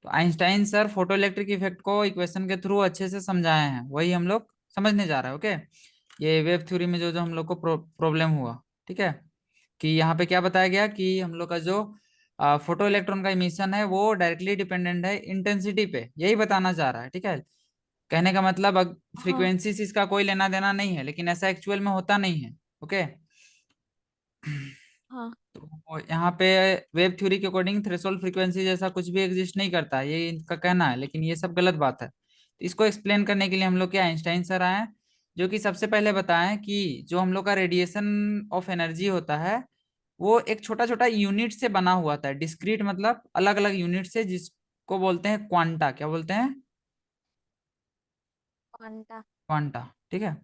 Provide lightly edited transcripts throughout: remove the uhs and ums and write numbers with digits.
तो Einstein sir photo electric effect को equation के थ्रू अच्छे से समझाए हैं, वही हम लोग समझने जा रहे हैं। ओके, ये वेव थ्योरी में जो जो हम लोग को प्रॉब्लम हुआ, ठीक है, कि यहाँ पे क्या बताया गया कि हम लोग का जो फोटो इलेक्ट्रॉन का इमिशन है वो डायरेक्टली डिपेंडेंट है इंटेंसिटी पे, यही बताना चाह रहा है। ठीक है, कहने का मतलब हाँ फ्रीक्वेंसी से इसका कोई लेना देना नहीं है, लेकिन ऐसा एक्चुअल में होता नहीं है। ओके, हाँ तो यहाँ पे वेव थ्योरी के अकॉर्डिंग थ्रेशोल्ड फ्रीक्वेंसी जैसा कुछ भी एग्जिस्ट नहीं करता है, ये इनका कहना है, लेकिन ये सब गलत बात है। तो इसको एक्सप्लेन करने के लिए हम लोग के आइंस्टाइन सर आए हैं, जो कि सबसे पहले बताएं कि जो हम लोग का रेडिएशन ऑफ एनर्जी होता है वो एक छोटा छोटा यूनिट से बना हुआ था, डिस्क्रीट मतलब अलग अलग यूनिट से, जिसको बोलते हैं क्वांटा। क्या बोलते हैं? क्वांटा। क्वांटा। ठीक है,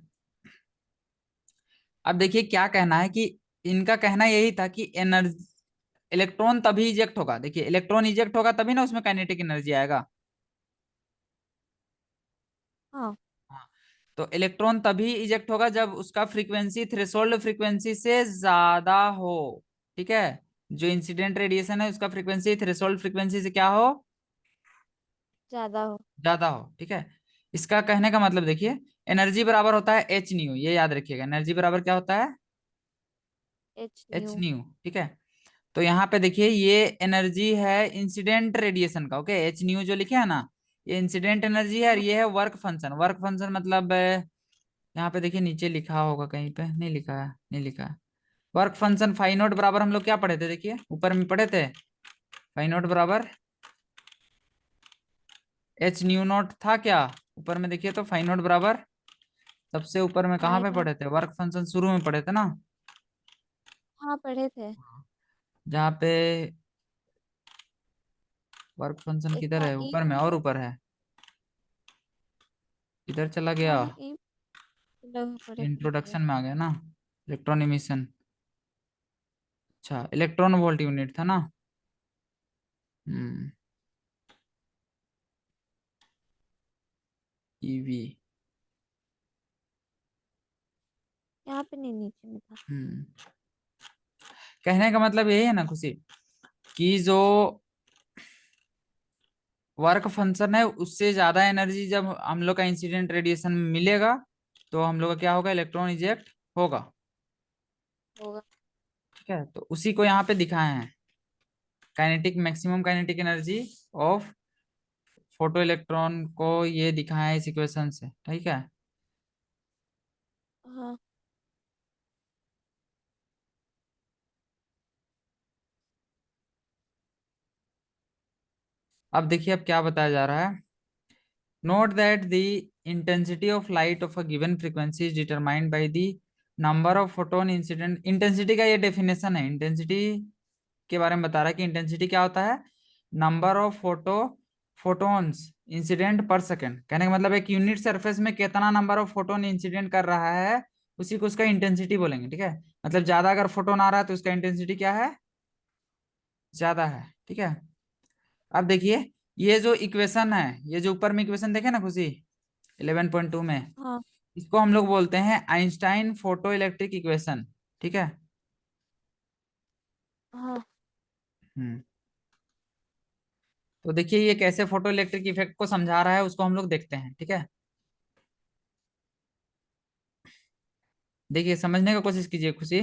अब देखिए क्या कहना है कि इनका कहना यही था कि एनर्जी, इलेक्ट्रॉन तभी इजेक्ट होगा, देखिए इलेक्ट्रॉन इजेक्ट होगा तभी ना उसमें काइनेटिक एनर्जी आएगा। हाँ हाँ, तो इलेक्ट्रॉन तभी इजेक्ट होगा जब उसका फ्रीक्वेंसी थ्रेशोल्ड फ्रीक्वेंसी से ज्यादा हो। ठीक है, जो इंसिडेंट रेडिएशन है उसका फ्रीक्वेंसी थ्रेशोल्ड फ्रीक्वेंसी से क्या हो? ज्यादा हो। ज्यादा हो। ठीक है, इसका कहने का मतलब देखिए, एनर्जी बराबर होता है एच न्यू, ये याद रखिएगा, एनर्जी बराबर क्या होता है? H H new. न्यू। ठीक है, तो यहाँ पे देखिए ये एनर्जी है इंसिडेंट रेडिएशन का। ओके, एच न्यू जो लिखे है ना, ये इंसिडेंट एनर्जी है, और हाँ ये है वर्क फंक्शन। वर्क फंक्शन मतलब यहाँ पे देखिए नीचे लिखा होगा, कहीं पे नहीं लिखा है, नहीं लिखा है। वर्क फंक्शन फाई नॉट बराबर हम लोग क्या पढ़े थे, देखिए ऊपर में पढ़े थे, फाई नॉट बराबर एच न्यू नॉट था क्या? ऊपर में देखिए तो फाई नॉट बराबर, सबसे ऊपर में कहाँ फाइव पे नोट। पढ़े थे? वर्क फंक्शन शुरू में पढ़े थे ना, हाँ पढ़े थे। जहाँ पे वर्क फंक्शन किधर इसका है? ई। ऊपर में और ऊपर है, इधर चला गया, हाँ ई। लोग पढ़े थे। इंट्रोडक्शन में आ गया ना, इलेक्ट्रॉन इमिशन। अच्छा, इलेक्ट्रॉन वोल्ट यूनिट था ना। हम्म, ईवी। यहाँ पे नहीं, नीचे में था। हम्म, कहने का मतलब यही है ना खुशी, कि जो वर्क फंक्शन है उससे ज्यादा एनर्जी जब हम लोग का इंसिडेंट रेडिएशन मिलेगा, तो हम लोग का क्या होगा? इलेक्ट्रॉन इजेक्ट होगा। होगा। ठीक है, तो उसी को यहाँ पे दिखाए हैं, kinetic maximum kinetic energy of photo electron को, ये दिखाया है इस इक्वेशन से। ठीक है, हाँ अब देखिए अब क्या बताया जा रहा है। Note that the intensity of light of a given frequency is determined by the number of photon incident। Intensity का ये डेफिनेशन है, इंटेंसिटी के बारे में बता रहा है कि इंटेंसिटी क्या होता है? नंबर ऑफ फोटोन्स इंसिडेंट पर सेकेंड। कहने का मतलब एक यूनिट सरफेस में कितना नंबर ऑफ फोटोन इंसिडेंट कर रहा है, उसी को उसका इंटेंसिटी बोलेंगे। ठीक है, मतलब ज्यादा अगर फोटोन आ रहा है तो उसका इंटेंसिटी क्या है? ज्यादा है। ठीक है, अब देखिए ये जो इक्वेशन है, ये जो ऊपर में इक्वेशन देखे ना खुशी, 11.2 में, हाँ इसको हम लोग बोलते हैं आइंस्टाइन फोटो इलेक्ट्रिक इक्वेशन। ठीक है, हाँ। हम्म, तो देखिए ये कैसे फोटो इलेक्ट्रिक इफेक्ट को समझा रहा है उसको हम लोग देखते हैं। ठीक है, देखिए समझने का कोशिश कीजिए खुशी।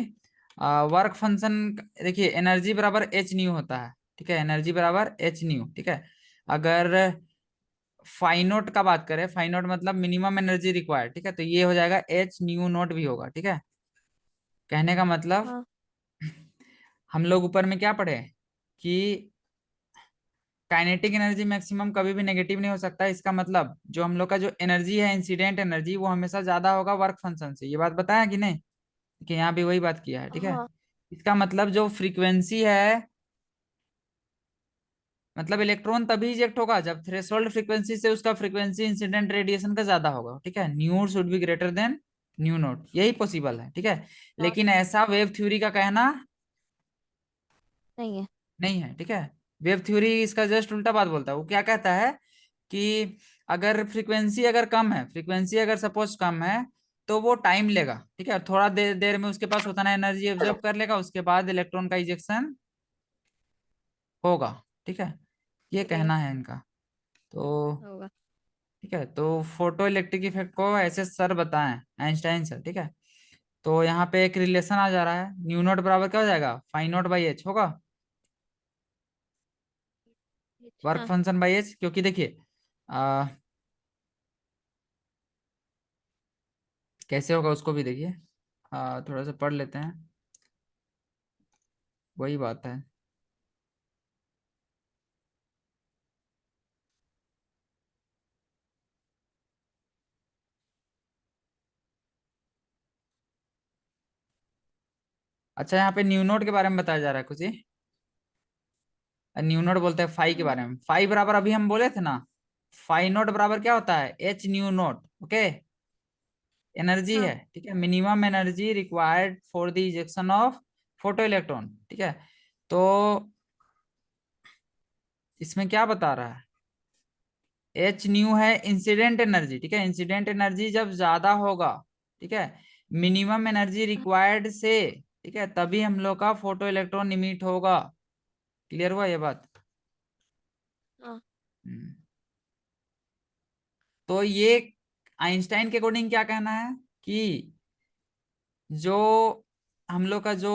वर्क फंक्शन, देखिए एनर्जी बराबर एच न्यू होता है। ठीक है, एनर्जी बराबर एच न्यू। ठीक है, अगर फाइनोट का बात करें, फाइनोट मतलब मिनिमम एनर्जी रिक्वायर्ड, ठीक है, तो ये हो जाएगा एच न्यू नोट भी होगा। ठीक है, कहने का मतलब हाँ हम लोग ऊपर में क्या पढ़े कि काइनेटिक एनर्जी मैक्सिमम कभी भी नेगेटिव नहीं हो सकता। इसका मतलब जो हम लोग का जो एनर्जी है इंसिडेंट एनर्जी, वो हमेशा ज्यादा होगा वर्क फंक्शन से, ये बात बताया कि नहीं? कि यहाँ भी वही बात किया है। ठीक है, हाँ इसका मतलब जो फ्रीक्वेंसी है, मतलब इलेक्ट्रॉन तभी इजेक्ट होगा जब थ्रेशोल्ड फ्रीक्वेंसी से उसका फ्रीक्वेंसी इंसिडेंट रेडिएशन का ज्यादा होगा। ठीक है, new should be greater than new note, यही पॉसिबल है। ठीक है, हाँ। लेकिन ऐसा वेव थ्योरी का कहना नहीं है। नहीं है। ठीक है, वेव थ्योरी इसका जस्ट उल्टा बात बोलता है। वो क्या कहता है कि अगर फ्रीक्वेंसी अगर कम है, फ्रीक्वेंसी अगर सपोज कम है, तो वो टाइम लेगा। ठीक है, थोड़ा देर देर में उसके पास उतना एनर्जी एब्जॉर्ब कर लेगा, उसके बाद इलेक्ट्रॉन का इजेक्शन होगा। ठीक है, ये ठीक कहना है इनका। तो होगा। ठीक है, तो फोटो इलेक्ट्रिक इफेक्ट को ऐसे सर बताएं, आइंस्टाइन सर, ठीक है। तो यहाँ पे एक रिलेशन आ जा रहा है, न्यू नॉट बराबर क्या हो जाएगा, फाई नॉट बाई एच होगा, वर्क हाँ। फंक्शन बाई एच, क्योंकि देखिए कैसे होगा उसको भी देखिए, थोड़ा सा पढ़ लेते हैं, वही बात है। अच्छा, यहाँ पे न्यू नोट के बारे में बताया जा रहा है कुछ ही, न्यू नोट बोलते हैं फाई के बारे में। फाई बराबर अभी हम बोले थे ना, फाई नोट बराबर क्या होता है, H new note, okay, energy हाँ। है, ठीक है, minimum energy required for the ejection of photo electron, ठीक है। तो इसमें क्या बता रहा है, एच न्यू है इंसिडेंट एनर्जी, ठीक है, इंसिडेंट एनर्जी जब ज्यादा होगा, ठीक है, मिनिमम एनर्जी रिक्वायर्ड से, ठीक है, तभी हम लोग का फोटो इलेक्ट्रॉन इमिट होगा। क्लियर हुआ ये बात। हाँ। हम्म। तो ये आइंस्टाइन के अकॉर्डिंग क्या कहना है कि जो हम लोग का जो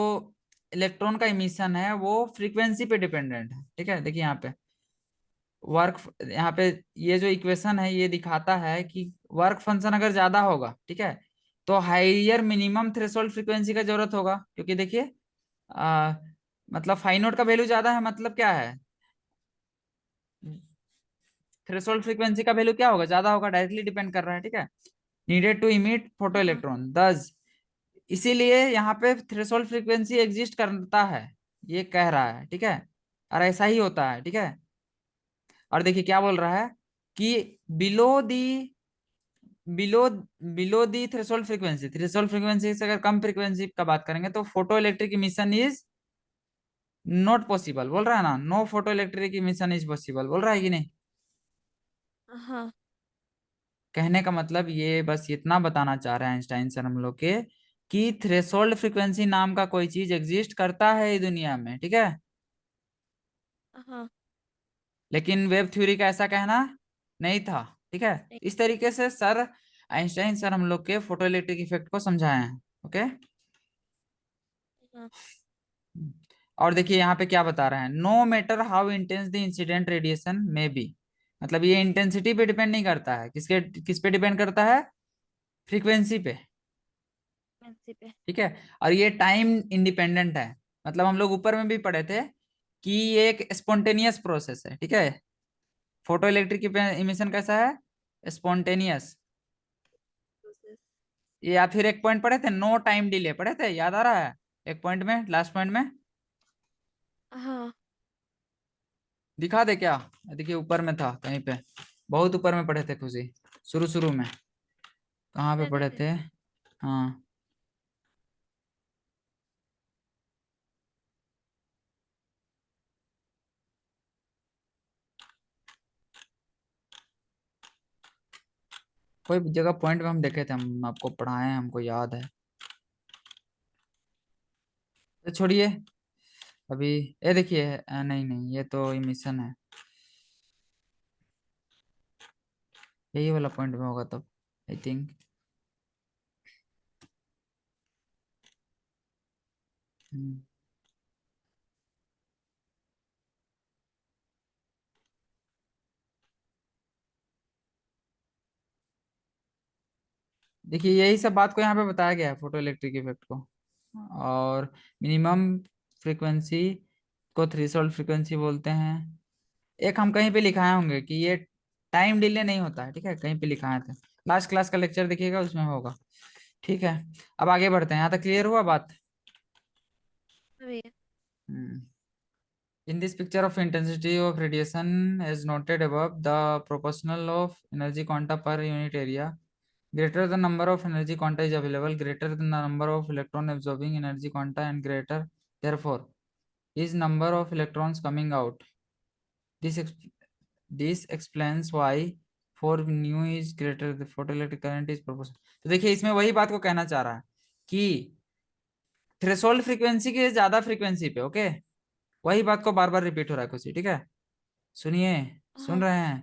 इलेक्ट्रॉन का इमिशन है वो फ्रीक्वेंसी पे डिपेंडेंट है, ठीक है। देखिए यहाँ पे वर्क, यहाँ पे ये जो इक्वेशन है ये दिखाता है कि वर्क फंक्शन अगर ज्यादा होगा, ठीक है, तो हाइयर मिनिमम थ्रेशोल्ड फ्रीक्वेंसी का जरूरत होगा, क्योंकि देखिए आ, मतलब फाई नोट का वैल्यू ज्यादा है, मतलब क्या है, थ्रेशोल्ड फ्रीक्वेंसी का वैल्यू क्या होगा, ज्यादा होगा, डायरेक्टली डिपेंड कर रहा है, ठीक है, नीडेड टू इमिट फोटो हाँ। इलेक्ट्रॉन दस, इसीलिए यहाँ पे थ्रेशोल्ड फ्रीक्वेंसी एग्जिस्ट करता है, ये कह रहा है, ठीक है, और ऐसा ही होता है, ठीक है। और देखिए क्या बोल रहा है कि below the below below the threshold frequency, threshold frequency से अगर कम फ्रीक्वेंसी का बात करेंगे तो photoelectric emission is not possible, बोल रहा है ना, no photoelectric emission is possible, बोल रहा है कि नहीं। हाँ। कहने का मतलब ये बस इतना बताना चाह रहे हैं आइंस्टाइन सर हम लोग के, कि थ्रेशोल्ड फ्रीक्वेंसी नाम का कोई चीज एग्जिस्ट करता है इस दुनिया में, ठीक है, हाँ। लेकिन वेब थ्योरी का ऐसा कहना नहीं था, ठीक है। नहीं। इस तरीके से सर आइंस्टाइन सर हम लोग के फोटो इलेक्ट्रिक इफेक्ट को समझाए हैं, ओके। हाँ। और देखिए यहाँ पे क्या बता रहे हैं, no matter how intense the incident radiation में बी, मतलब ये इंटेंसिटी पे डिपेंड नहीं करता है, किस पे डिपेंड करता है, फ्रीक्वेंसी पे, फ्रीक्वेंसी पे। ठीक है। और ये टाइम इंडिपेंडेंट है, मतलब हम लोग ऊपर में भी पढ़े थे कि ये एक स्पॉन्टेनियस प्रोसेस है, ठीक है, फोटो इलेक्ट्रिक इमिशन कैसा है, स्पॉन्टेनियस। प्रोसेस। या फिर एक पॉइंट पढ़े थे, नो टाइम डिले, पढ़े थे, याद आ रहा है, एक पॉइंट में, लास्ट पॉइंट में हाँ। दिखा दे क्या, देखिए ऊपर में था कहीं पे, बहुत ऊपर में पढ़े थे खुशी, शुरू शुरू में, कहाँ पे दे दे पढ़े दे। थे, हाँ, कोई जगह पॉइंट में हम देखे थे, हम आपको पढ़ाए हैं, हमको याद है, तो छोड़िए अभी। ये देखिए नहीं नहीं, ये तो इमिशन है, यही वाला पॉइंट में होगा तब, आई थिंक। देखिए यही सब बात को यहाँ पे बताया गया है, फोटो इलेक्ट्रिक इफेक्ट को, और मिनिमम फ्रीक्वेंसी को थ्रेशोल्ड फ्रीक्वेंसी बोलते हैं। एक हम कहीं पे लिखाए होंगे कि ये टाइम डिले नहीं होता है, ठीक है, कहीं पे लिखाए थे, लास्ट क्लास का लेक्चर देखिएगा उसमें होगा, ठीक है। अब आगे बढ़ते हैं, यहाँ तक क्लियर हुआ बात। अभी। In this picture of intensity of radiation as noted above, the proportional of energy quanta per unit area, greater the number of energy quanta is available, greater the number of electron absorbing energy quanta, and greater therefore is number of electrons coming out. This this explains why for nu is greater the photoelectric current is proportional। तो देखिए इसमें वही बात को कहना चाह रहा है कि थ्रेशोल्ड फ्रीक्वेंसी के ज्यादा फ्रीक्वेंसी पे, ओके, वही बात को बार बार रिपीट हो रहा है कुछ, ठीक है। सुनिए, सुन हाँ रहे हैं?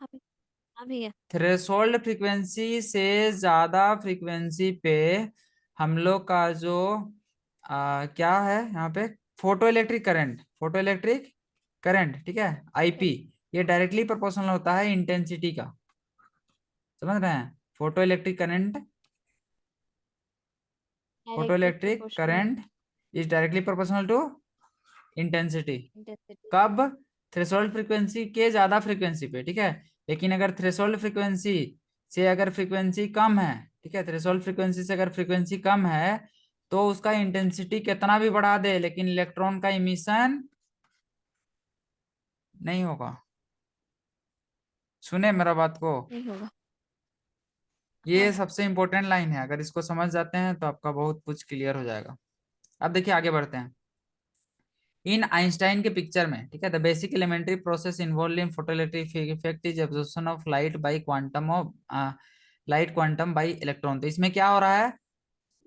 हाँ भैया, हाँ भैया। थ्रेशोल्ड फ्रीक्वेंसी से ज्यादा फ्रीक्वेंसी पे हम लोग का जो क्या है यहाँ पे, photo electric current, photo electric current, ठीक है, आईपी, ये डायरेक्टली प्रोपोर्शनल होता है इंटेंसिटी का। समझ रहे हैं? Photoelectric current, photo directly electric proportional current is directly proportional to intensity. Intensity. कब? थ्रेशोल्ड फ्रीक्वेंसी के ज्यादा फ्रीक्वेंसी पे, ठीक है। लेकिन अगर थ्रेशोल्ड फ्रीक्वेंसी से अगर फ्रीक्वेंसी कम है, ठीक है, थ्रेशोल्ड फ्रीक्वेंसी से अगर फ्रीक्वेंसी कम है, तो उसका इंटेंसिटी कितना भी बढ़ा दे लेकिन इलेक्ट्रॉन का इमिशन नहीं होगा। सुने मेरा बात को? नहीं होगा। ये हाँ सबसे इंपॉर्टेंट लाइन है, अगर इसको समझ जाते हैं तो आपका बहुत कुछ क्लियर हो जाएगा। अब देखिए आगे बढ़ते हैं। इन आइंस्टाइन के पिक्चर में, ठीक है, the basic elementary process involve in photoelectric effect is absorption of light by quantum of light quantum by electron. तो इसमें क्या हो रहा है,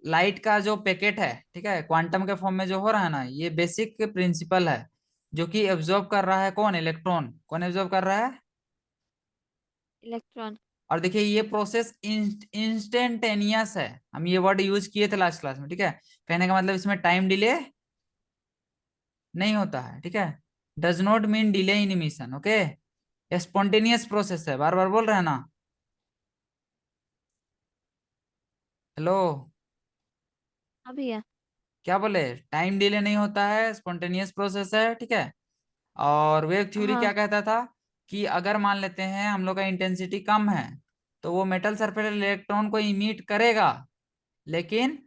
लाइट का जो पैकेट है, ठीक है, क्वांटम के फॉर्म में जो हो रहा है ना, ये बेसिक प्रिंसिपल है, जो कि एब्जॉर्ब कर रहा है कौन? इलेक्ट्रॉन। कौन एब्जॉर्ब कर रहा है? इलेक्ट्रॉन। और देखिए ये प्रोसेस इंस्टेंटेनियस है, हम ये वर्ड यूज किए थे लास्ट क्लास में, ठीक है। कहने का मतलब इसमें टाइम डिले नहीं होता है, ठीक है। Does not mean delay in emission, okay. Spontaneous process है, बार बार बोल रहे हैं ना। हेलो, हाँ भैया। क्या बोले? टाइम डिले नहीं होता है, स्पॉन्टेनियस प्रोसेस है, ठीक है। और वेव थ्योरी हाँ क्या कहता था कि अगर मान लेते हैं हम लोग का इंटेंसिटी कम है, तो वो मेटल सरफेस इलेक्ट्रॉन को इमिट करेगा, लेकिन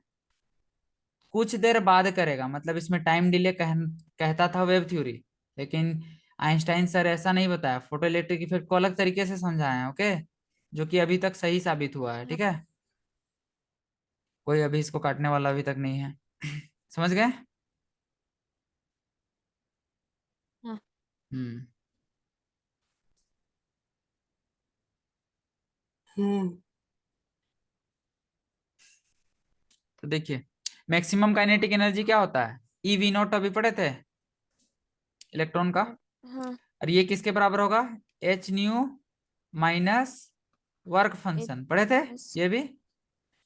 कुछ देर बाद करेगा, मतलब इसमें टाइम डिले कहता था वेव थ्योरी। लेकिन आइंस्टाइन सर ऐसा नहीं बताया, फोटो इलेक्ट्रिक इफेक्ट को अलग तरीके से समझाया है, ओके, जो कि अभी तक सही साबित हुआ है, हाँ ठीक है। कोई अभी इसको काटने वाला अभी तक नहीं है। समझ गए? हाँ। हम्म। तो देखिए, मैक्सिमम काइनेटिक एनर्जी क्या होता है? ई वी नॉट, अभी पढ़े थे, इलेक्ट्रॉन का। हाँ। और ये किसके बराबर होगा? H nu minus work H function, पढ़े थे प्लस। ये भी।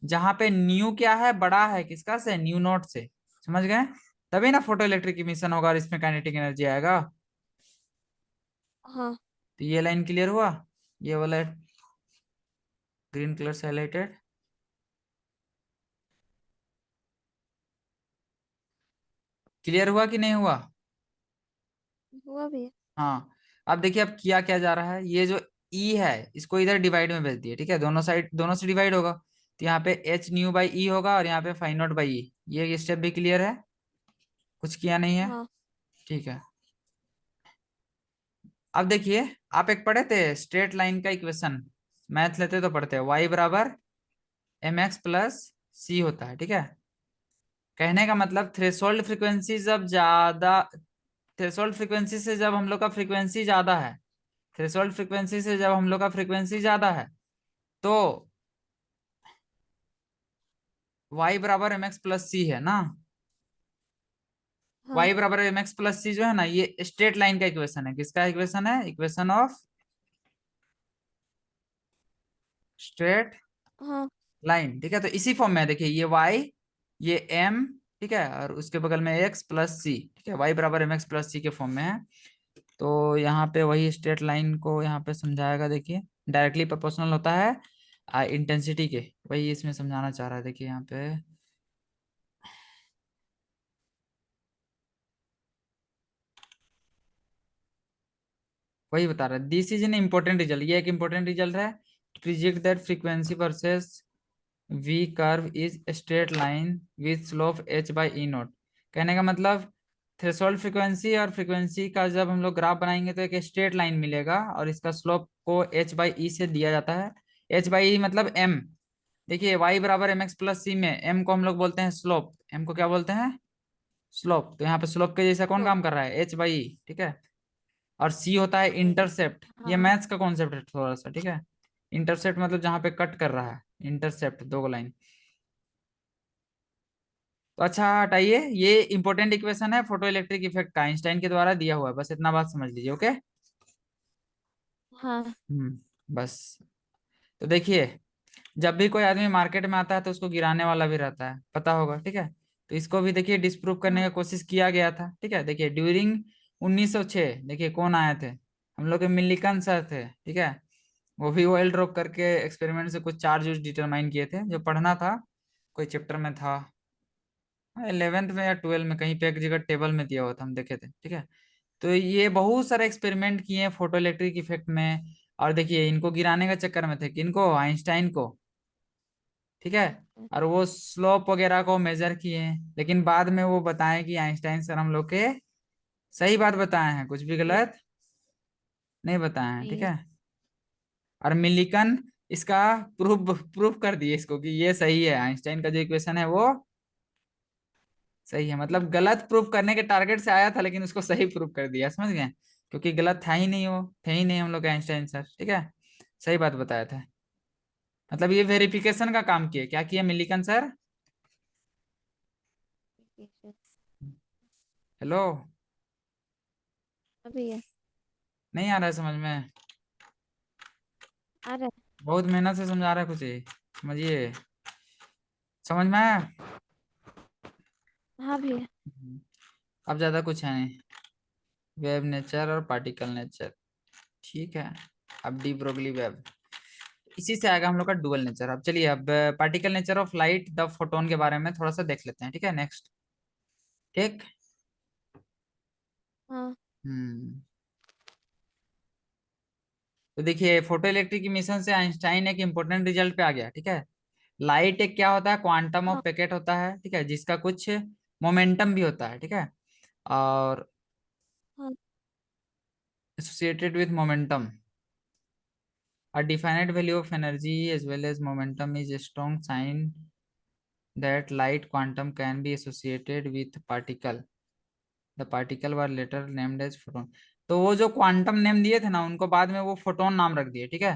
जहां पे न्यू क्या है, बड़ा है किसका से? न्यू नॉट से। समझ गए? तभी ना फोटो इलेक्ट्रिक इमिशन होगा और इसमें काइनेटिक एनर्जी आएगा। हाँ तो ये लाइन क्लियर हुआ, ये वाला ग्रीन कलर से हाईलाइटेड। क्लियर हुआ कि नहीं हुआ? हुआ भैया। हाँ। अब देखिए अब किया क्या जा रहा है, ये जो ई है इसको इधर डिवाइड में भेज दिए, ठीक है, दोनों साइड दोनों से डिवाइड होगा, तो यहाँ पे एच न्यू बाई ई होगा और यहाँ पे फाइव नॉट बाई ई। ये स्टेप भी क्लियर है, कुछ किया नहीं है, हाँ ठीक है। अब देखिए, आप एक पढ़े थे स्ट्रेट लाइन का इक्वेशन, मैथ लेते तो पढ़ते हैं, वाई बराबर एम एक्स प्लस सी होता है, ठीक है। कहने का मतलब थ्रेशोल्ड फ्रीक्वेंसी जब ज्यादा, थ्रेशोल्ड फ्रीक्वेंसी से जब हम लोग का फ्रीक्वेंसी ज्यादा है, थ्रेशोल्ड फ्रीक्वेंसी से जब हम लोग का फ्रीक्वेंसी ज्यादा है, तो y बराबर एम एक्स प्लस सी है ना। हाँ y बराबर एम एक्स प्लस सी जो है ना, ये स्ट्रेट लाइन का इक्वेशन है। किसका इक्वेशन है? इक्वेशन ऑफ स्ट्रेट हाँ। लाइन, ठीक है। तो इसी फॉर्म में है, देखिए ये y, ये m, ठीक है, और उसके बगल में x प्लस सी, ठीक है, y बराबर एम एक्स प्लस सी के फॉर्म में है। तो यहाँ पे वही स्ट्रेट लाइन को यहाँ पे समझाएगा, देखिए डायरेक्टली प्रोपोर्शनल होता है इंटेंसिटी के, वही इसमें समझाना चाह रहा है, देखिए यहाँ पे वही बता रहा है। This is an important result, ये एक इम्पोर्टेंट रिजल्ट है। Predict that frequency versus V curve is straight line with slope H by E note. कहने का मतलब थ्रेशोल्ड फ्रीक्वेंसी और फ्रीक्वेंसी का जब हम लोग ग्राफ बनाएंगे तो एक स्ट्रेट लाइन मिलेगा और इसका स्लोप को एच बाई ई से दिया जाता है। एच बाई ई मतलब एम। देखिए वाई बराबर एम एक्स प्लस सी में एम को हम लोग बोलते हैं स्लोप, एम को क्या बोलते हैं? स्लोप। तो यहाँ पे स्लोप के जैसा कौन तो काम कर रहा है? एच बाई ई, ठीक है। और सी होता है वही। इंटरसेप्ट, ये हाँ मैथ्स का कॉन्सेप्ट है थोड़ा सा, ठीक है। इंटरसेप्ट मतलब जहां पे कट कर रहा है, इंटरसेप्ट दो लाइन। तो अच्छा हटाइए, ये इंपॉर्टेंट इक्वेशन है फोटो इलेक्ट्रिक इफेक्ट का, आइंस्टाइन के द्वारा दिया हुआ है, बस इतना बात समझ लीजिए, ओके। हाँ बस। तो देखिए, जब भी कोई आदमी मार्केट में आता है तो उसको गिराने वाला भी रहता है, पता होगा, ठीक है। तो इसको भी देखिए डिस्प्रूव करने हाँ का कोशिश किया गया था, ठीक है। देखिए ड्यूरिंग 1906 देखिए कौन आए थे, हम लोग के मिल्लिकन सर थे, ठीक है। वो भी ऑयल ड्रॉप करके एक्सपेरिमेंट से कुछ चार्ज डिटरमाइन किए थे, जो पढ़ना था कोई चैप्टर में था, 11th में या 12 में कहीं पे एक जगह टेबल में दिया हुआ था, हम देखे थे, ठीक है। तो ये बहुत सारे एक्सपेरिमेंट किए हैं फोटो इलेक्ट्रिक इफेक्ट में। और देखिए इनको गिराने का चक्कर में थे, किनको, आइंस्टाइन को, ठीक है। अच्छा, और वो स्लोप वगैरह को मेजर किए हैं, लेकिन बाद में वो बताएं कि आइंस्टाइन सर हम लोग के सही बात बताए हैं, कुछ भी ये गलत नहीं बताए हैं, ठीक नहीं है। है। और मिलिकन इसका प्रूफ प्रूफ कर दिए इसको कि ये सही है, आइंस्टाइन का जो इक्वेशन है वो सही है, मतलब गलत प्रूफ करने के टारगेट से आया था लेकिन उसको सही प्रूफ कर दिया, समझ गए। क्योंकि गलत था ही नहीं, वो थे ही नहीं हम लोग के आइंस्टाइन सर, ठीक है। सही बात बताया था, मतलब ये वेरिफिकेशन का काम किए, क्या किए मिलिकन सर। ठीक है। हेलो, अभी है। नहीं आ रहा है समझ में। आ रहा बहुत मेहनत से समझा रहा है कुछ ही, समझिए, समझ में आया। है। हाँ भैया। अब ज्यादा कुछ है नहीं, वेव नेचर और पार्टिकल नेचर, ठीक है। अब डी ब्रोगली वेब, इसी से आएगा हम लोग का डुअल नेचर। अब चलिए, अब particle nature of light the photon के बारे में थोड़ा सा देख लेते हैं, ठीक है, नेक्स्ट, ठीक। हाँ हम्म तो देखिए फोटो इलेक्ट्रिक इमिशन से आइंस्टाइन एक इंपॉर्टेंट रिजल्ट पे आ गया, ठीक है। लाइट एक क्या होता है, क्वांटम ऑफ हाँ पैकेट होता है, ठीक है, जिसका कुछ मोमेंटम भी होता है, ठीक है। और हाँ। Associated with momentum, a definite value of energy as well as momentum is a strong sign that light quantum can be associated with particle. The particle were later named as photon. तो वो जो quantum name दिए थे ना, उनको बाद में वो फोटोन नाम रख दिए, ठीक है।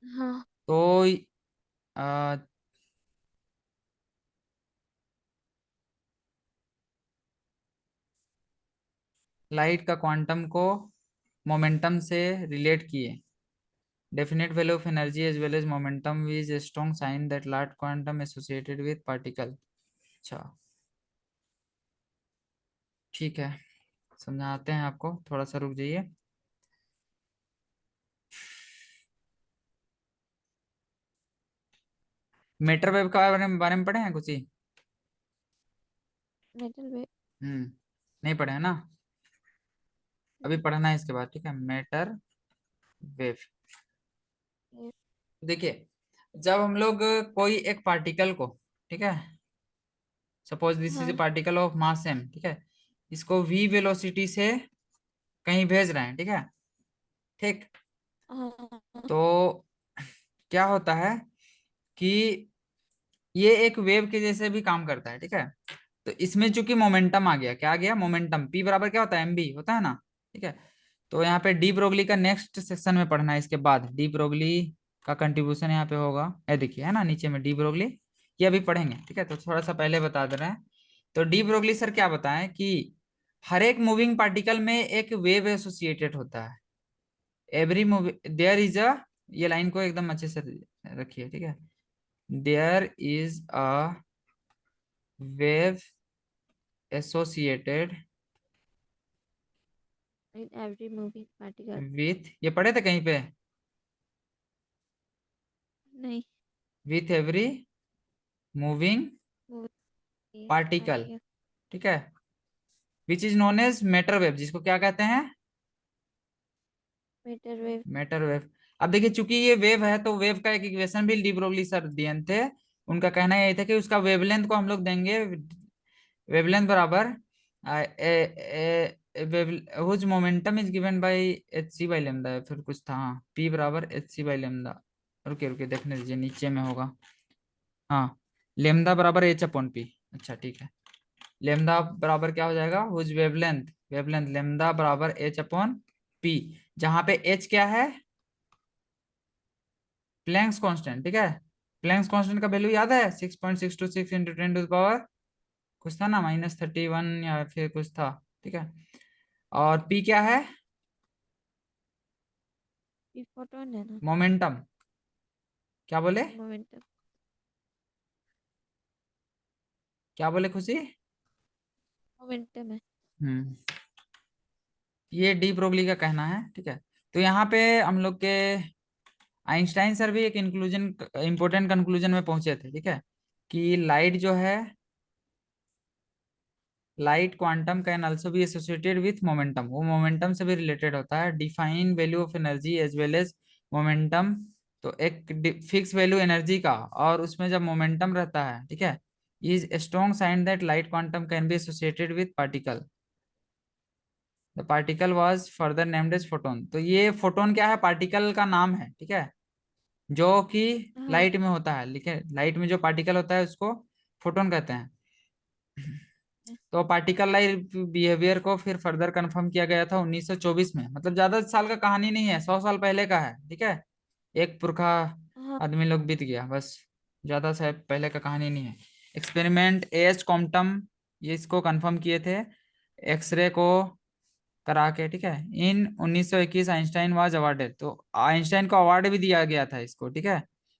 हाँ तो आ, लाइट का क्वांटम को मोमेंटम से रिलेट किए, definite value of energy as well as momentum is a strong sign that large quantum associated with particle. अच्छा, ठीक है, समझाते हैं आपको, थोड़ा सा रुक जाइए। मीटर वेव का बारे में पढ़े हैं कुछ ही। मेटल वे। हम्म नहीं पढ़े हैं ना, अभी पढ़ना है इसके बाद, ठीक है, मैटर वेव। देखिए, जब हम लोग कोई एक पार्टिकल को, ठीक है, सपोज दिस इज ए हाँ पार्टिकल ऑफ मास एम, ठीक है, इसको वी वेलोसिटी से कहीं भेज रहे हैं, ठीक है, ठीक। हाँ तो क्या होता है कि ये एक वेव के जैसे भी काम करता है, ठीक है। तो इसमें चूंकि मोमेंटम आ गया, क्या आ गया, मोमेंटम, पी बराबर क्या होता है, एम बी होता है ना, ठीक है। तो यहाँ पे डी ब्रोगली का नेक्स्ट सेक्शन में पढ़ना है, इसके बाद डी ब्रोगली का कंट्रीब्यूशन यहाँ पे होगा, ये देखिए है ना नीचे में डी ब्रोगली, ये अभी पढ़ेंगे, ठीक है। तो थोड़ा सा पहले बता दे रहे हैं। तो डी ब्रोगली सर क्या बताएं कि हर एक मूविंग पार्टिकल में एक वेव एसोसिएटेड होता है, every move there is a, ये लाइन को एकदम अच्छे से रखिए, ठीक है। There is a wave associated in every moving particle. With, ये पढ़े थे कहीं पे, नहीं। With every moving moving particle, particle. ठीक है, which is known as matter wave, जिसको क्या कहते हैं, मीटर वेव। Matter wave. अब देखिए चूंकि ये वेव है तो वेव का एक इक्वेशन भी डी ब्रोगली सर दिए थे, उनका कहना यही था कि उसका वेवलेंथ को हम लोग देंगे, वेवलेंथ बराबर whose momentum is given by h C by lambda, फिर कुछ था, हाँ, पी बराबर एच सी बाई लेमदा, रुके रुके देखने दीजिए नीचे में होगा, हाँ, लेमदा बराबर एच अपॉन पी, अच्छा ठीक है। लेमदा बराबर क्या हो जाएगा, हुज वेवलेंथ, वेवलेंथ लेमदा बराबर एच अपॉन पी, जहां पे एच क्या है, प्लैंक्स कांस्टेंट, ठीक है। प्लैंक्स कांस्टेंट का वैल्यू याद है, 6.626 इंटू 10 टू द पावर कुछ था ना, -31 या फिर कुछ था, ठीक है। और पी क्या है, भी फोटोन है ना। मोमेंटम, क्या बोले? मोमेंटम। क्या बोले खुशी? मोमेंटम है। हम्म, ये डी ब्रोगली का कहना है, ठीक है। तो यहाँ पे हम लोग के आइंस्टाइन सर भी एक इंक्लूजन इंपॉर्टेंट कंक्लूजन में पहुंचे थे, ठीक है, कि लाइट जो है, light quantum can also be associated with momentum, वो मोमेंटम से भी रिलेटेड होता है। Define value of energy as well as momentum, तो एक फिक्स वैल्यू एनर्जी का और उसमें जब मोमेंटम रहता है, ठीक है, is strong sign that light quantum can be associated with particle. The particle was further named as photon. तो ये फोटोन क्या है? पार्टिकल का नाम है, ठीक है, जो कि हाँ। लाइट में होता है, लिखे लाइट में जो पार्टिकल होता है उसको फोटोन कहते हैं। तो पार्टिकल लाइट बिहेवियर को फिर फर्दर कंफर्म किया गया था 1924 में, मतलब ज्यादा साल का कहानी नहीं है, 100 साल पहले का है, ठीक है, एक पुरखा हाँ। आदमी लोग बीत गया बस, ज्यादा से पहले का कहानी नहीं है। एक्सपेरिमेंट एच कॉम्पटम, ये इसको कंफर्म किए थे एक्सरे को करा के, ठीक है। इन 1921 आइंस्टाइन वाज अवार्डेड, तो आइंस्टाइन को अवार्ड भी दिया गया था इसको, ठीक है,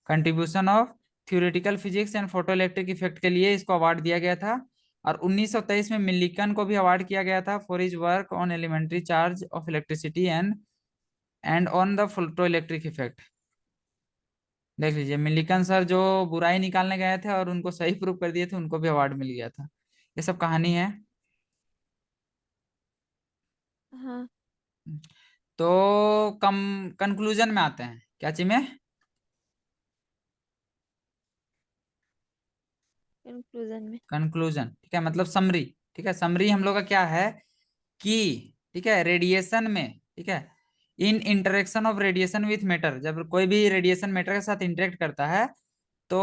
contribution of theoretical physics and photo electric effect के लिए इसको अवार्ड दिया गया था। और 1923 में मिल्लिकन को भी अवार्ड किया गया था for his work on elementary charge of electricity and on the photoelectric effect. देख लीजिए, मिल्लिकन सर जो बुराई निकालने गए थे और उनको सही प्रूव कर दिए थे, उनको भी अवार्ड मिल गया था। ये सब कहानी है। हाँ। तो कम कंक्लूजन में आते हैं, क्या चीज में? कंक्लूजन में। कंक्लूजन, ठीक है, मतलब समरी, ठीक है। समरी हम लोग का क्या है कि, ठीक है, रेडिएशन में, ठीक है, in interaction of radiation with matter, जब कोई भी रेडिएशन मैटर के साथ इंटरेक्ट करता है तो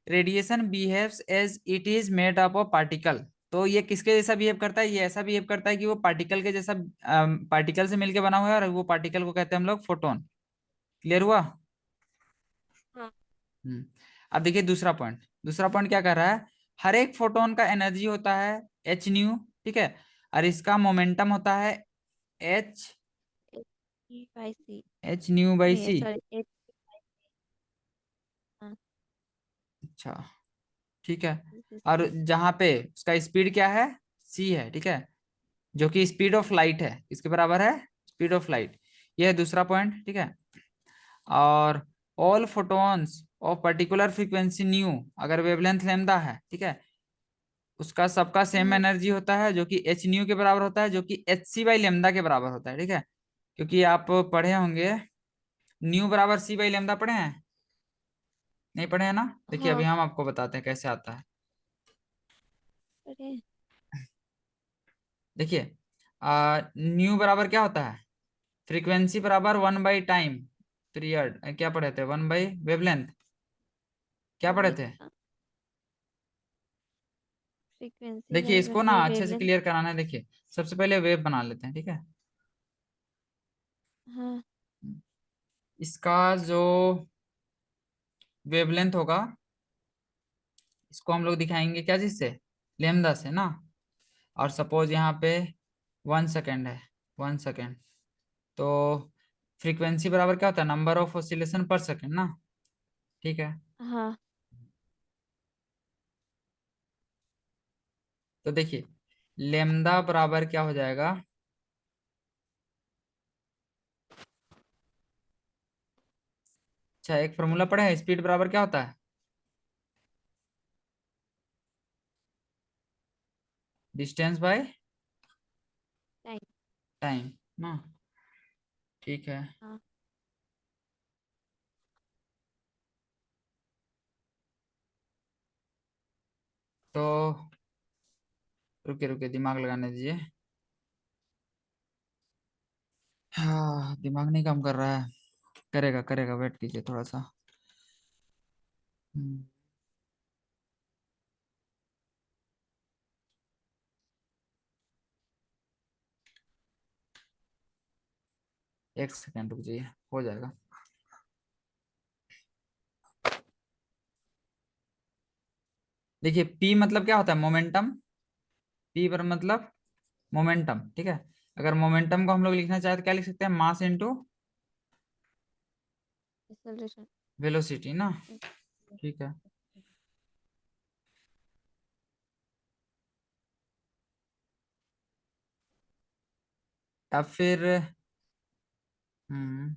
radiation behaves as it is made up of particle. तो ये किसके जैसा बिहेव करता है? ये ऐसा बिहेव करता है कि वो पार्टिकल के जैसा, पार्टिकल से मिलके बना हुआ है, और वो पार्टिकल को कहते हैं हम लोग फोटोन। क्लियर हुआ? हाँ। हम्म। अब देखिए दूसरा पॉइंट, दूसरा पॉइंट क्या कर रहा है? हर एक फोटोन का एनर्जी होता है एच न्यू, ठीक है, और इसका मोमेंटम होता है H, H/c। H new by नहीं, सी। Sorry, H। हाँ। अच्छा, ठीक है। this is और C। जहां पे उसका स्पीड क्या है? सी है, ठीक है, जो कि स्पीड ऑफ लाइट है, इसके बराबर है, स्पीड ऑफ लाइट। ये है दूसरा पॉइंट, ठीक है। और all photons of particular frequency new, अगर वेवलेंथ लैम्डा है, ठीक है, उसका सबका सेम हाँ। एनर्जी होता है, जो कि एच न्यू के बराबर होता है, जो कि एच सी बाई लेमदा के बराबर होता है, ठीक है। क्योंकि आप पढ़े होंगे, न्यू बराबर सी बाई लेमदा पढ़े हैं? नहीं पढ़े हैं ना? देखिए अभी हाँ। हम आपको बताते हैं कैसे आता है। अरे। देखिए, न्यू बराबर क्या होता है? फ्रीक्वेंसी बराबर 1/टाइम पीरियड, क्या पढ़े थे? 1/वेवलेंथ, क्या पढ़े थे? फ्रीक्वेंसी देखिए बाई इसको वन ना बाई अच्छे से वेवलेंथ। क्लियर कराना है। देखिए सबसे पहले वेव बना लेते हैं, ठीक है। हाँ। इसका जो वेवलेंथ होगा, इसको हम लोग दिखाएंगे क्या चीज से? लेमदा से ना। और सपोज यहाँ पे 1 सेकेंड है, 1 सेकेंड, तो फ्रीक्वेंसी बराबर क्या होता है? नंबर ऑफ ऑसिलेशन पर सेकेंड ना, ठीक है। हाँ। तो देखिए लेमदा बराबर क्या हो जाएगा? अच्छा, एक फॉर्मूला पढ़े हैं, स्पीड बराबर क्या होता है? Distance by time. टाइम ना, ठीक है। हाँ। तो रुके रुके, दिमाग लगाने दीजिए। हाँ, दिमाग नहीं काम कर रहा है, करेगा करेगा, वेट कीजिए थोड़ा सा। हम्म, 1 सेकेंड रुक जाइए, हो जाएगा। देखिए पी मतलब क्या होता है? मोमेंटम। पी पर मतलब मोमेंटम, ठीक है। अगर मोमेंटम को हम लोग लिखना चाहे तो क्या लिख सकते हैं? Mass into acceleration. वेलोसिटी ना, ठीक है। अब फिर हम्म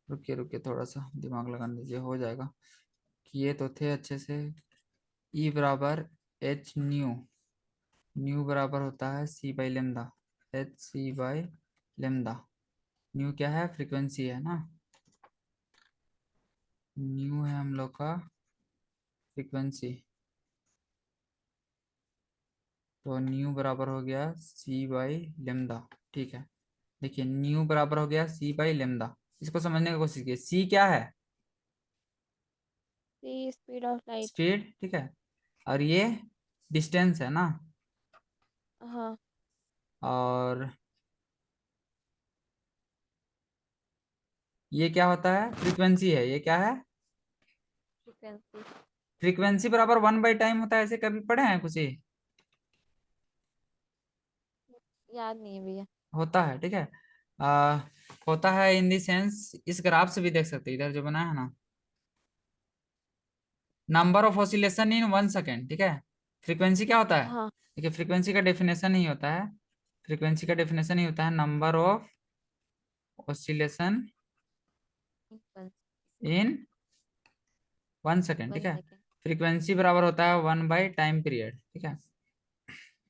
रुकिए रुकिए, थोड़ा सा दिमाग लगाने दीजिए, हो जाएगा। किए तो थे अच्छे से। ई बराबर एच न्यू, न्यू बराबर होता है C by lambda, H C by lambda. Nu क्या है? फ्रीक्वेंसी है ना, न्यू है हम लोग का फ्रीक्वेंसी। तो न्यू बराबर हो गया सी बाई लेमदा, ठीक है। देखिए न्यू बराबर हो गया सी बाई लेमदा। इसको समझने की कोशिश कीजिए। सी क्या है? सी स्पीड ऑफ लाइट। स्पीड, ठीक है। और ये डिस्टेंस है ना। हाँ। और ये क्या होता है? फ्रीक्वेंसी है। ये क्या है? फ्रीक्वेंसी। फ्रीक्वेंसी बराबर 1/टाइम होता है, ऐसे कभी पढ़े हैं कुछ? ही याद नहीं है भैया। होता है, ठीक है। आ, होता है इन दी सेंस, इस ग्राफ से भी देख सकते हैं, इधर जो बना है ना, number of oscillation in 1 second, ठीक है। फ्रीक्वेंसी क्या होता है? हाँ। देखिए फ्रीक्वेंसी का डेफिनेशन ही होता है, फ्रीक्वेंसी का डेफिनेशन ही होता है number of oscillation one in 1 second, ठीक वन है। सेकेंड। फ्रीक्वेंसी बराबर होता है 1/टाइम पीरियड, ठीक है।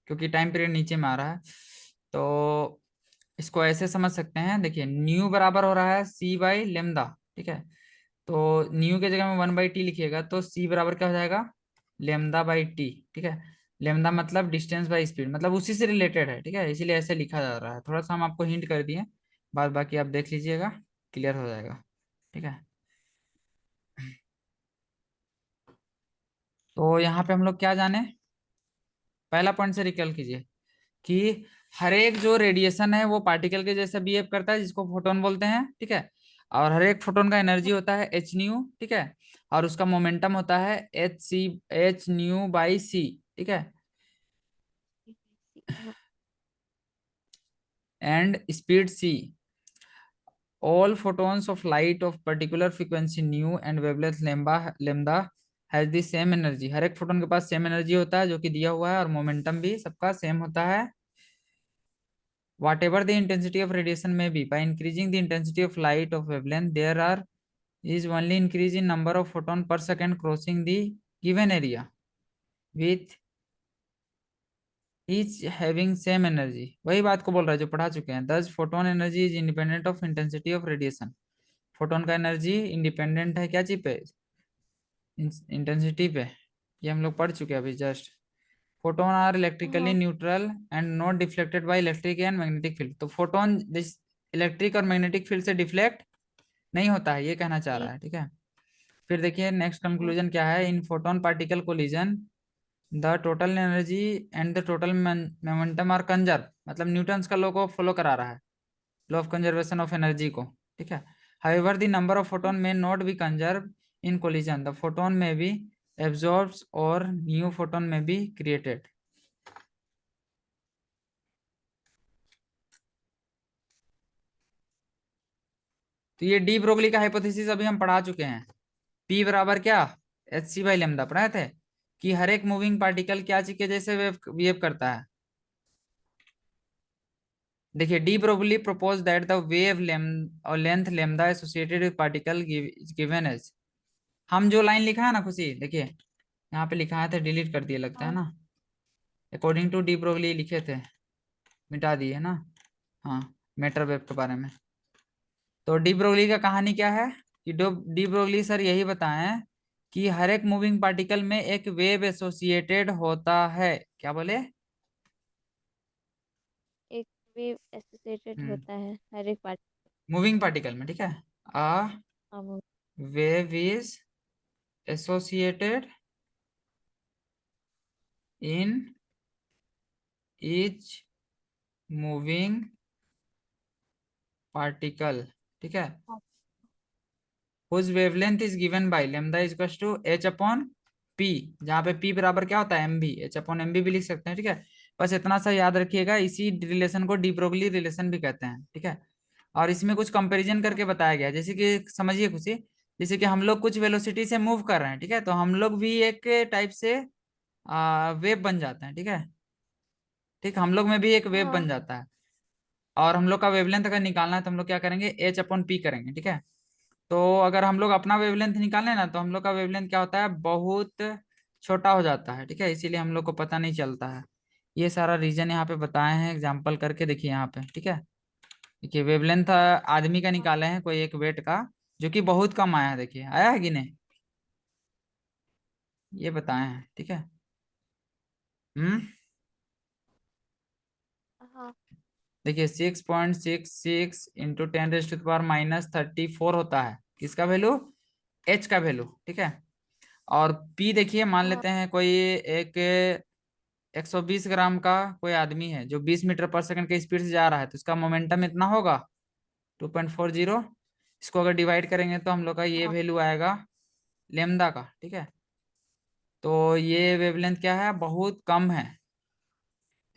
क्योंकि टाइम पीरियड नीचे में आ रहा है, तो इसको ऐसे समझ सकते हैं। देखिए न्यू बराबर हो रहा है सी बाई लेमदा, ठीक है। तो न्यू के जगह में 1/t लिखिएगा, तो सी बराबर क्या हो जाएगा? लेमदा बाई टी, ठीक है। लेमदा मतलब डिस्टेंस बाई स्पीड, मतलब उसी से रिलेटेड है, ठीक है, इसीलिए ऐसे लिखा जा रहा है। थोड़ा सा हम आपको हिंट कर दिए, बाद बाकी आप देख लीजिएगा, क्लियर हो जाएगा, ठीक है। तो यहाँ पे हम लोग क्या जाने? पहला पॉइंट से रिकल कीजिए कि हर एक जो रेडिएशन है वो पार्टिकल के जैसा बिहेव करता है, जिसको फोटोन बोलते हैं, ठीक है। और हर एक फोटोन का एनर्जी होता है एच न्यू, ठीक है। और उसका मोमेंटम होता है एच न्यू बाई सी, ठीक है। हाँ। And speed c. All photons of light of particular frequency nu and wavelength lambda has the same energy। हर एक फोटोन के पास सेम एनर्जी होता है जो कि दिया हुआ है, और मोमेंटम भी सबका सेम होता है। whatever the intensity of radiation may be, by increasing the intensity of light of wavelength, there are is only increase in number of photon per second crossing the given area, with each having same energy। वही बात को बोल रहा है जो पढ़ा चुके हैं। thus photon energy is independent of intensity of radiation। Photon का एनर्जी इंडिपेंडेंट है क्या चीज पे? इंटेंसिटी पे। ये हम लोग पढ़ चुके हैं अभी जस्ट। फोटोन आर इलेक्ट्रिकली हाँ। Neutral and not deflected by electric and magnetic field. तो फोटोन इलेक्ट्रिक और मैग्नेटिक फील्ड से डिफ्लेक्ट नहीं होता है, ये कहना चाह रहा नहीं। है, ठीक है। फिर देखिए नेक्स्ट हाँ। कंक्लूजन क्या है? In photon particle collision the total energy and the total momentum are conserve. मतलब न्यूटन्स का लॉ को फॉलो करा रहा है, law of conservation of energy को, ठीक है। However the number of photon may not be conserve in collision, the photon may be absorbs or new photon may be created. तो ये डी ब्रोगली का हाइपोथेसिस अभी हम पढ़ा चुके हैं। पी बराबर क्या? एच सी बाई लेमदा पढ़ाए थे, कि हर एक मूविंग पार्टिकल क्या चीज के जैसे बिहेव करता है। देखिए de Broglie propose that the wavelength lambda associated with particle given as. हम जो लाइन लिखा है ना खुशी, देखिए यहाँ पे लिखा है था, डिलीट कर दिए लगता है हाँ। ना। अकॉर्डिंग टू डी ब्रोगली लिखे थे, मिटा दिए ना। हाँ, मैटर वेव के बारे में। तो डी ब्रोगली का कहानी क्या है कि डी ब्रोगली सर यही बताएं कि हर एक मूविंग पार्टिकल में एक वेव एसोसिएटेड होता है। क्या बोले? एक वेव एसोसिएटेड हम्म, होता है हर एक पार्ट। मूविंग पार्टिकल में, ठीक है। आ हाँ। Wave is associated in each moving particle, ठीक है, हाँ, whose wavelength is given by lambda is equals to h upon p, जहाँ पे p बराबर क्या होता है mb, h upon mb भी लिख सकते हैं, ठीक है। बस इतना सा याद रखिएगा, इसी रिलेशन को डी ब्रोगली रिलेशन भी कहते हैं, ठीक है। और इसमें कुछ कंपैरिजन हाँ, करके बताया गया है, जैसे कि समझिए खुशी, जैसे कि हम लोग कुछ वेलोसिटी से मूव कर रहे हैं, ठीक है, तो हम लोग भी एक टाइप से वेव बन जाते हैं, ठीक है, ठीक, हम लोग में भी एक वेव बन हाँ, जाता है। और हम लोग का वेवलेंथ अगर निकालना है तो हम लोग क्या करेंगे, एच अपॉन पी करेंगे, ठीक है। तो अगर हम लोग अपना वेवलेंथ निकालें ना, तो हम लोग का वेवलेंथ क्या होता है, बहुत छोटा हो जाता है, ठीक है, इसीलिए हम लोग को पता नहीं चलता है। ये सारा रीजन यहाँ पे बताए हैं एग्जाम्पल करके, देखिए यहाँ पे, ठीक है। देखिए वेवलेंथ आदमी का हाँ, निकाले हैं कोई एक वेट का, जो कि बहुत कम आया है, देखिए आया है कि नहीं, ये बताए हैं, ठीक है। हम्म। हाँ, देखिए 6.66 इंटू 10⁻⁻34 होता है, किसका वैल्यू, एच का वैल्यू, ठीक है। और पी देखिए, मान हाँ, लेते हैं कोई एक 120 ग्राम का कोई आदमी है जो 20 मीटर पर सेकंड के स्पीड से जा रहा है, तो इसका मोमेंटम इतना होगा 2.40। इसको अगर डिवाइड करेंगे तो हम लोग का ये हाँ, वैल्यू आएगा लेमदा का, ठीक है। तो ये वेवलेंथ क्या है, बहुत कम है।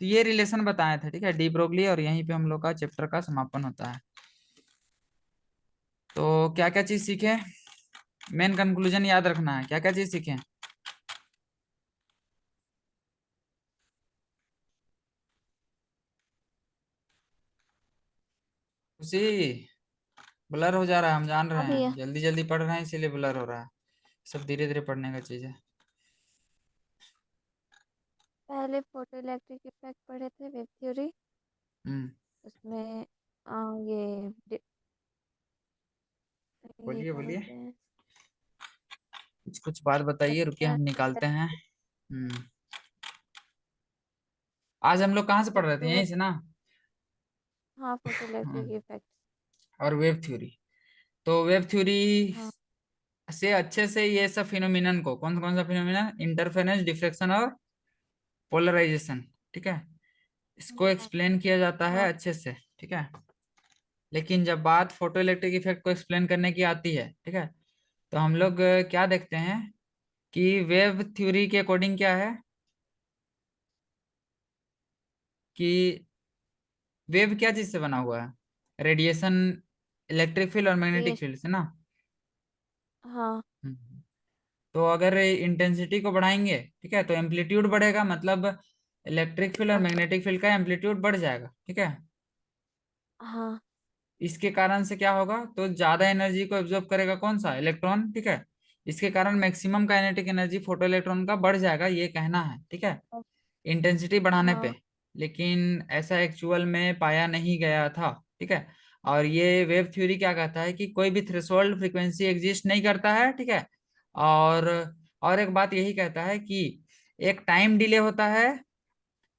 तो ये रिलेशन बताया था, ठीक है, डी ब्रोगली, और यहीं पे हम लोग का चैप्टर का समापन होता है। तो क्या क्या चीज सीखे, मेन कंक्लूजन याद रखना है, क्या क्या चीज सीखे। उसी ब्लर हो जा रहा है, हम जान रहे हाँ हैं, भैया। जल्दी जल्दी पढ़ रहे हैं इसीलिए ब्लर हो रहा है, सब धीरे धीरे पढ़ने का चीज है। पहले फोटो इलेक्ट्रिक इफेक्ट पढ़े थे, वेव थ्योरी। हम्म। उसमें ये ये बोलिए क्या बोलिए, बोलते हैं, कुछ कुछ बात बताइए, रुकिए हम निकालते हैं। इंटरफेरेंस, हम्म। आज हम लोग कहाँ से पढ़ रहे थे, फोटो, यहीं से ना। हाँ, फोटो इलेक्ट्रिक हाँ, इफेक्ट। और वेव थ्योरी, तो वेव थ्योरी हाँ, से अच्छे से ये सब फिनोमिनन को, कौन सा फिनोमिनन, इंटरफेरेंस, डिफ्रेक्शन और पोलराइजेशन, ठीक है, इसको हाँ, एक्सप्लेन किया जाता है हाँ, अच्छे से, ठीक है। लेकिन जब बात फोटो इलेक्ट्रिक इफेक्ट को एक्सप्लेन करने की आती है, ठीक है, तो हम लोग क्या देखते हैं कि वेव थ्योरी के अकॉर्डिंग क्या है कि वेव क्या चीज से बना हुआ है, रेडिएशन, इलेक्ट्रिक फील्ड और मैग्नेटिक रेडिएशन। फील्ड से ना। हाँ, हम्म। तो अगर इंटेंसिटी को बढ़ाएंगे, ठीक है, तो एम्पलीट्यूड बढ़ेगा, मतलब इलेक्ट्रिक फील्ड और हाँ, मैग्नेटिक फील्ड का एम्पलीट्यूड बढ़ जाएगा, ठीक है। हाँ, इसके कारण से क्या होगा, तो ज्यादा एनर्जी को एब्जॉर्ब करेगा कौन सा, इलेक्ट्रॉन, ठीक है। इसके कारण maximum kinetic energy photo electron का बढ़ जाएगा, ये कहना है, ठीक है, इंटेंसिटी बढ़ाने पे। हाँ, लेकिन ऐसा एक्चुअल में पाया नहीं गया था, ठीक है। और ये वेव थ्योरी क्या कहता है कि कोई भी थ्रेशोल्ड फ्रीक्वेंसी एग्जिस्ट नहीं करता है, ठीक है। और और एक बात यही कहता है कि एक टाइम डिले होता है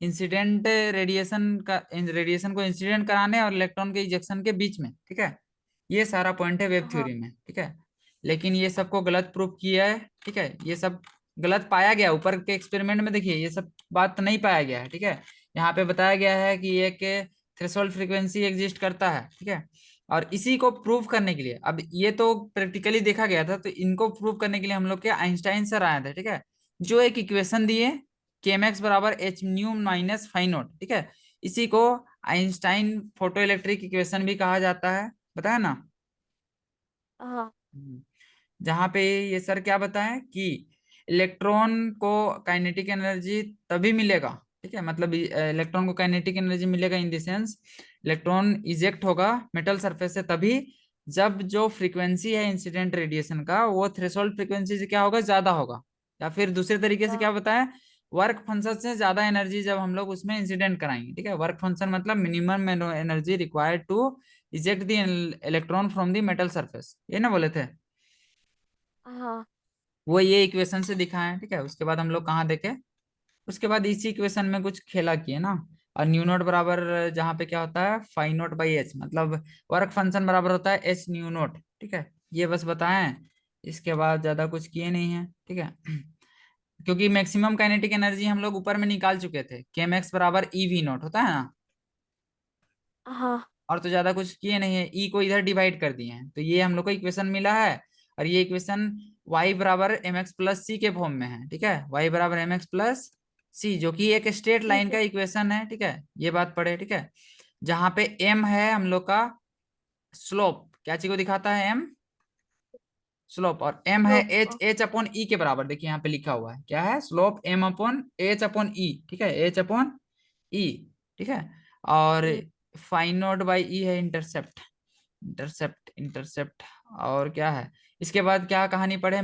इंसिडेंट रेडिएशन का, रेडिएशन को इंसिडेंट कराने और इलेक्ट्रॉन के इजेक्शन के बीच में, ठीक है। ये सारा पॉइंट है वेव हाँ, थ्योरी में, ठीक है। लेकिन ये सबको गलत प्रूफ किया है, ठीक है, ये सब गलत पाया गया, ऊपर के एक्सपेरिमेंट में देखिए ये सब बात नहीं पाया गया है, ठीक है। यहाँ पे बताया गया है कि एक थ्रेशोल्ड फ्रीक्वेंसी एग्जिस्ट करता है, ठीक है। और इसी को प्रूव करने के लिए, अब ये तो प्रैक्टिकली देखा गया था, तो इनको प्रूव करने के लिए हम लोग के आइंस्टाइन सर आए थे, ठीक है, जो एक इक्वेशन दिए केएमएक्स बराबर h nu minus phi naught, ठीक है। इसी को आइंस्टाइन फोटो इलेक्ट्रिक इक्वेशन भी कहा जाता है, बताया ना। हाँ, हम्म। जहाँ पे ये सर क्या बताएं कि इलेक्ट्रॉन को काइनेटिक एनर्जी तभी मिलेगा, ठीक है, मतलब इलेक्ट्रॉन को काइनेटिक एनर्जी मिलेगा in the sense electron eject होगा मेटल सरफेस से तभी, जब जो फ्रीक्वेंसी है इंसिडेंट रेडिएशन का वो थ्रेशोल्ड फ्रीक्वेंसी से क्या होगा, ज्यादा होगा। या फिर दूसरे तरीके से क्या हाँ, बताएं, वर्क फंक्शन से ज्यादा एनर्जी जब हम लोग उसमें इंसिडेंट कराएंगे, ठीक है, वर्क फंक्शन मतलब minimum energy required to eject the electron from the metal surface, ये ना बोले थे। हाँ, वो ये इक्वेशन से दिखाएं, ठीक है। उसके बाद हम लोग कहाँ देखे, उसके बाद इसी इक्वेशन में कुछ खेला किए ना। और न्यू नोट बराबर, जहाँ पे क्या होता है फाइ नोट बाई एच, मतलब वर्क फंक्शन बराबर होता है एच न्यू नोट, ठीक है। ये बस बताएं, इसके बाद ज्यादा कुछ किए नहीं है, ठीक है। क्योंकि मैक्सिमम काइनेटिक एनर्जी हम लोग ऊपर में निकाल चुके थे, केएम एक्स बराबर ई वी नोट होता है ना। हाँ, और तो ज्यादा कुछ किए नहीं है, ई को इधर डिवाइड कर दिए हैं, तो ये हम लोग को इक्वेशन मिला है। और ये इक्वेशन y बराबर एम एक्स प्लस सी के फॉर्म में है, ठीक है, y बराबर एम एक्स प्लस सी, जो कि एक स्ट्रेट ठीक लाइन का है। इक्वेशन है, ठीक है, ये बात पढ़े, ठीक है। जहां पे m है हम लोग का स्लोप, क्या चीज को दिखाता है m, स्लोप, और m है स्लोप एच, को। एच अपॉन ई के बराबर, देखिए यहाँ पे लिखा हुआ है क्या है, slope m upon H upon E, ठीक है, एच अपॉन ई, ठीक है। और ठीक। फाइन नोट बाई ई है इंटरसेप्ट, इंटरसेप्ट, इंटरसेप्ट। और क्या है, इसके बाद क्या कहानी पढ़े,